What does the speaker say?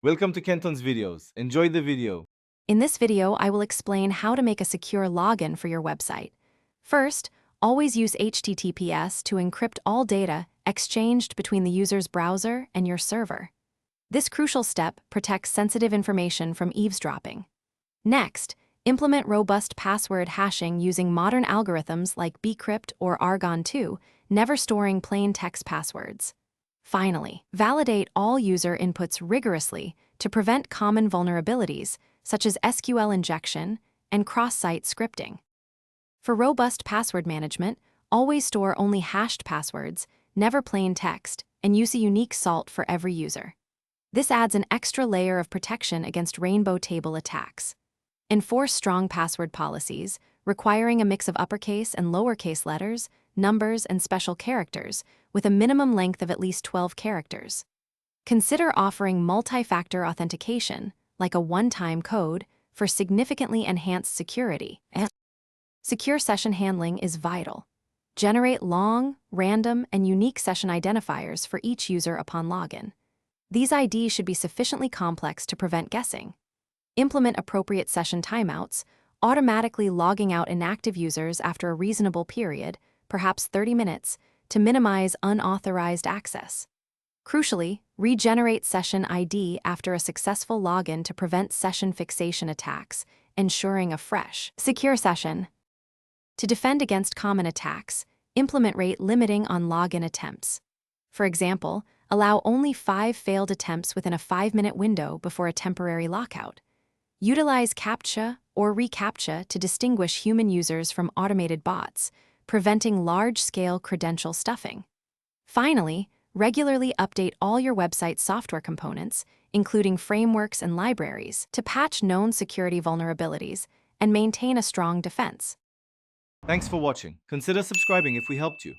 Welcome to Kenton's videos. Enjoy the video. In this video, I will explain how to make a secure login for your website. First, always use HTTPS to encrypt all data exchanged between the user's browser and your server. This crucial step protects sensitive information from eavesdropping. Next, implement robust password hashing using modern algorithms like bcrypt or Argon2, never storing plain text passwords. Finally, validate all user inputs rigorously to prevent common vulnerabilities, such as SQL injection and cross-site scripting. For robust password management, always store only hashed passwords, never plain text, and use a unique salt for every user. This adds an extra layer of protection against rainbow table attacks. Enforce strong password policies, requiring a mix of uppercase and lowercase letters, numbers, and special characters, with a minimum length of at least 12 characters. Consider offering multi-factor authentication, like a one-time code, for significantly enhanced security. Secure session handling is vital. Generate long, random, and unique session identifiers for each user upon login. These IDs should be sufficiently complex to prevent guessing. Implement appropriate session timeouts, automatically logging out inactive users after a reasonable period, perhaps 30 minutes, to minimize unauthorized access. Crucially, regenerate session ID after a successful login to prevent session fixation attacks, ensuring a fresh, secure session. To defend against common attacks, implement rate limiting on login attempts. For example, allow only 5 failed attempts within a 5-minute window before a temporary lockout. Utilize CAPTCHA or reCAPTCHA to distinguish human users from automated bots, preventing large-scale credential stuffing. Finally, regularly update all your website's software components, including frameworks and libraries, to patch known security vulnerabilities and maintain a strong defense. Thanks for watching. Consider subscribing if we helped you.